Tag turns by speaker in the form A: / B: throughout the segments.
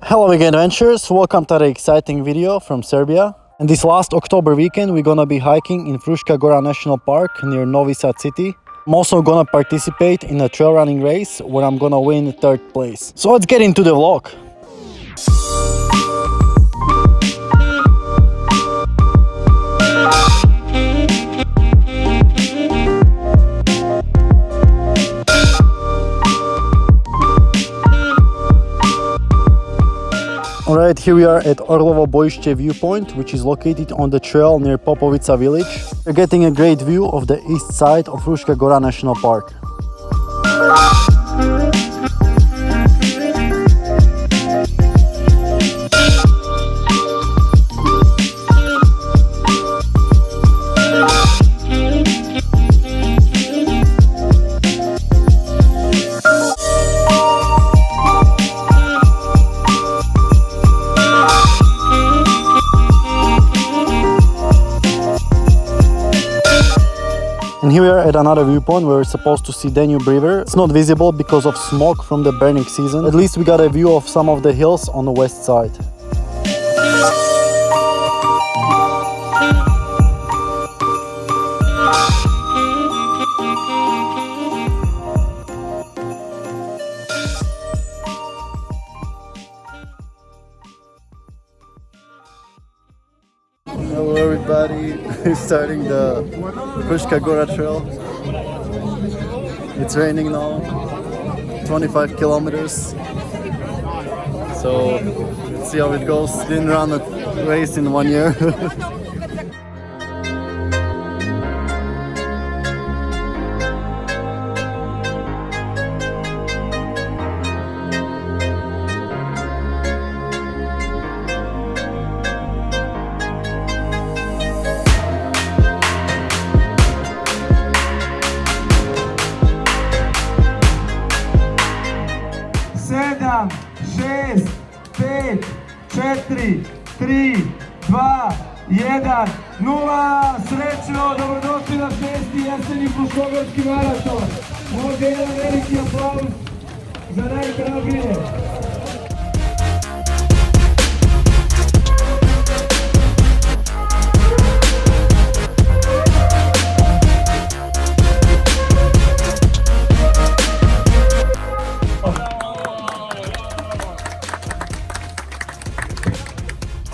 A: Hello again, adventurers, welcome to the exciting video from Serbia. And this last October weekend we're gonna be hiking in Fruska Gora National Park near Novi city. I'm also gonna participate in a trail running race where I'm gonna win third place. So let's get into the vlog. Alright, here we are at Orlovo Bojišće viewpoint, which is located on the trail near Popovica village. We're getting a great view of the east side of Fruska Gora National Park. And here we are at another viewpoint where we're supposed to see Danube River. It's not visible because of smoke from the burning season. At least we got a view of some of the hills on the west side. Hello everybody, we're starting the Fruska Gora trail. It's raining now, 25 kilometers. So let's see how it goes. Didn't run a race in 1 year.
B: Sedam, 6, 5, 4, 3, 2, 1, 0. Srećno, dobrodošli na 6. jeseni Fruškogorski maraton. Možda jedan veliki aplauz za najhrabrije.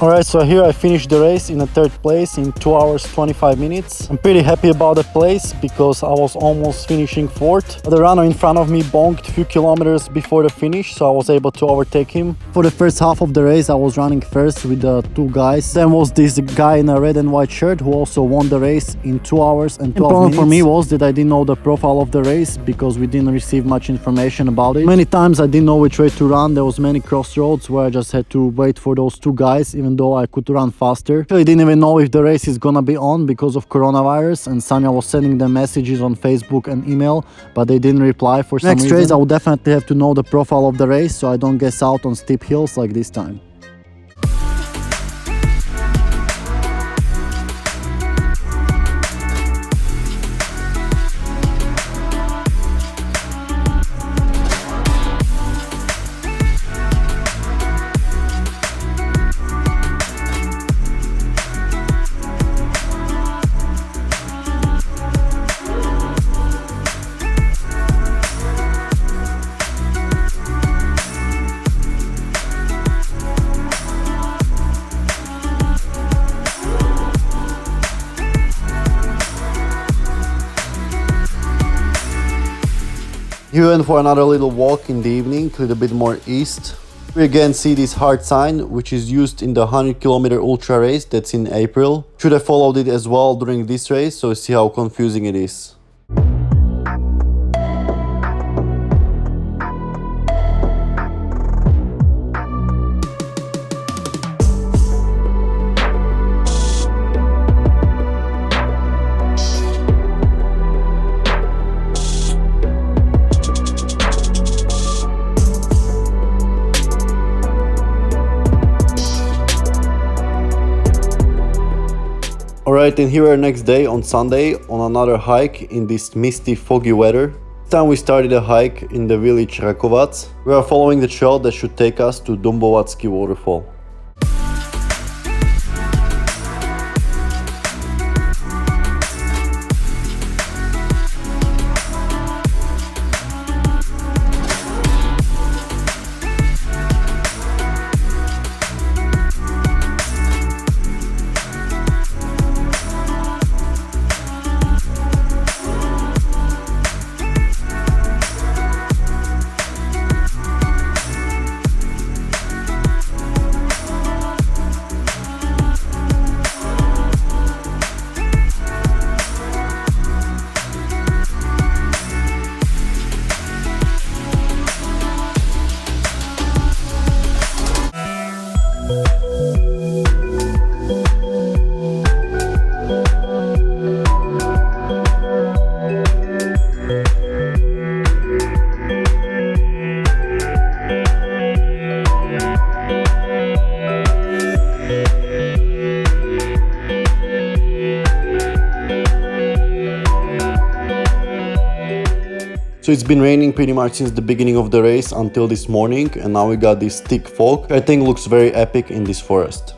A: Alright, so here I finished the race in a third place in 2 hours 25 minutes. I'm pretty happy about the place because I was almost finishing fourth. The runner in front of me bonked a few kilometers before the finish, so I was able to overtake him. For the first half of the race I was running first with the two guys. Then was this guy in a red and white shirt who also won the race in 2 hours and 12 minutes. The problem for me was that I didn't know the profile of the race because we didn't receive much information about it. Many times I didn't know which way to run. There was many crossroads where I just had to wait for those two guys, even though I could run faster. I didn't even know if the race is gonna be on because of coronavirus, and Sanya was sending them messages on Facebook and email, but they didn't reply for some reason. Next race I would definitely have to know the profile of the race so I don't guess out on steep hills like this time. We went for another little walk in the evening, a little bit more east. We again see this hard sign, which is used in the 100-kilometer ultra race that's in April. Should have followed it as well during this race, so see how confusing it is. Alright, and here we are next day on Sunday on another hike in this misty, foggy weather. time we started a hike in the village Rakovac. We are following the trail that should take us to Dombovatski waterfall. So it's been raining pretty much since the beginning of the race until this morning, and now we got this thick fog. I think looks very epic in this forest.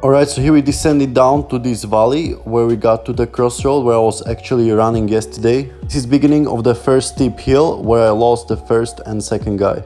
A: Alright, so here we descended down to this valley where we got to the crossroad where I was actually running yesterday. This is beginning of the first steep hill where I lost the first and second guy.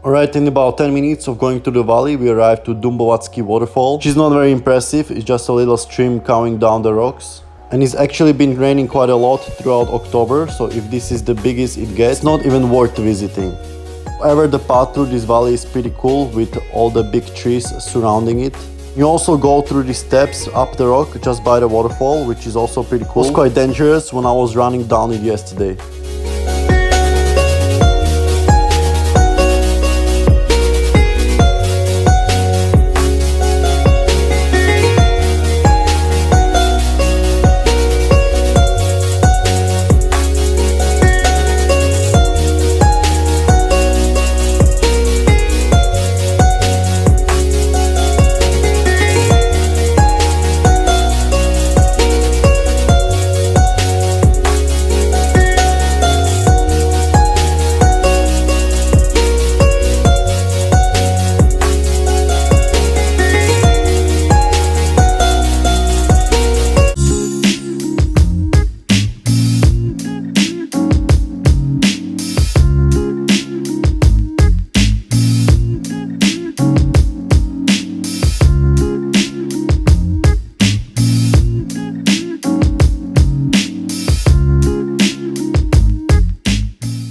A: Alright, in about 10 minutes of going to the valley, we arrived to Dombovatski waterfall, which is not very impressive. It's just a little stream coming down the rocks. And it's actually been raining quite a lot throughout October, so if this is the biggest it gets, it's not even worth visiting. However, the path through this valley is pretty cool with all the big trees surrounding it. You also go through the steps up the rock just by the waterfall, which is also pretty cool. It was quite dangerous when I was running down it yesterday.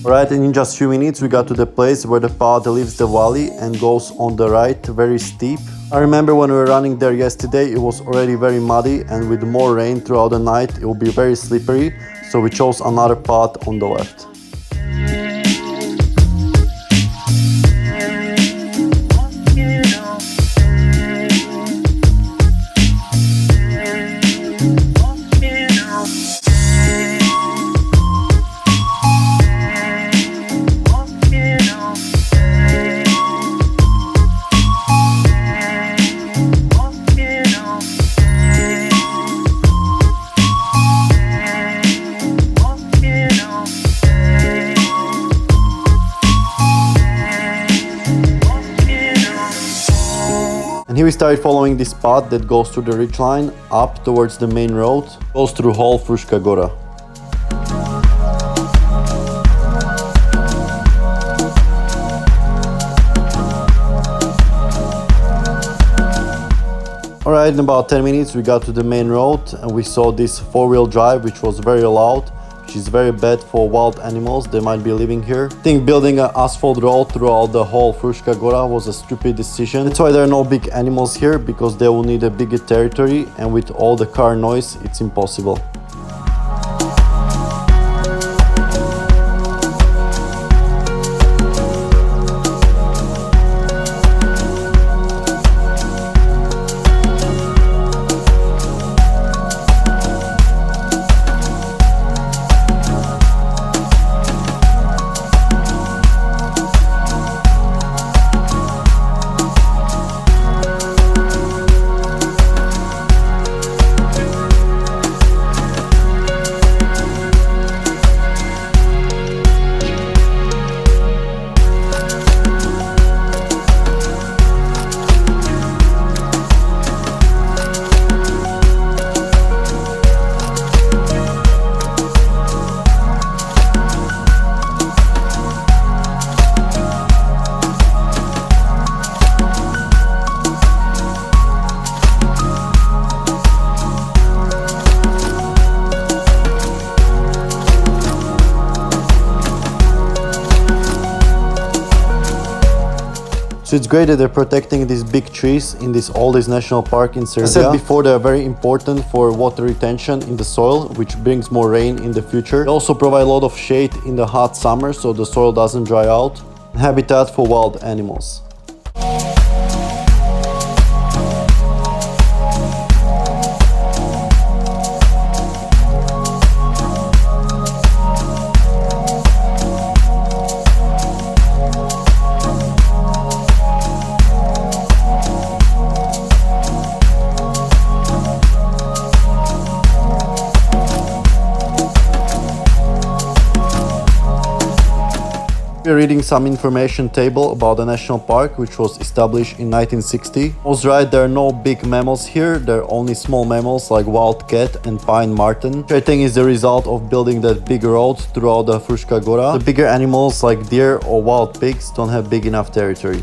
A: Right, and in just few minutes we got to the place where the path leaves the valley and goes on the right, very steep. I remember when we were running there yesterday, it was already very muddy, and with more rain throughout the night it will be very slippery, so we chose another path on the left. Here we started following this path that goes through the ridgeline up towards the main road, goes through whole Fruska Gora. Alright, in about 10 minutes we got to the main road and we saw this four-wheel drive which was very loud, which is very bad for wild animals, they might be living here. I think building an asphalt road throughout the whole Fruska Gora was a stupid decision. That's why there are no big animals here, because they will need a bigger territory, and with all the car noise it's impossible. So it's great that they're protecting these big trees in this oldest national park in Serbia. As I said before, they're very important for water retention in the soil, which brings more rain in the future. They also provide a lot of shade in the hot summer, so the soil doesn't dry out. Habitat for wild animals. We're reading some information table about the national park, which was established in 1960. I was right, there are no big mammals here, there are only small mammals like wild cat and pine marten, which I think is the result of building that big road throughout the Fruska Gora. The bigger animals like deer or wild pigs don't have big enough territory.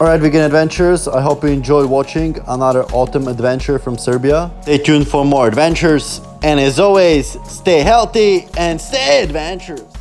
A: Alright, vegan adventures, I hope you enjoyed watching another autumn adventure from Serbia. Stay tuned for more adventures, and as always, stay healthy and stay adventurous.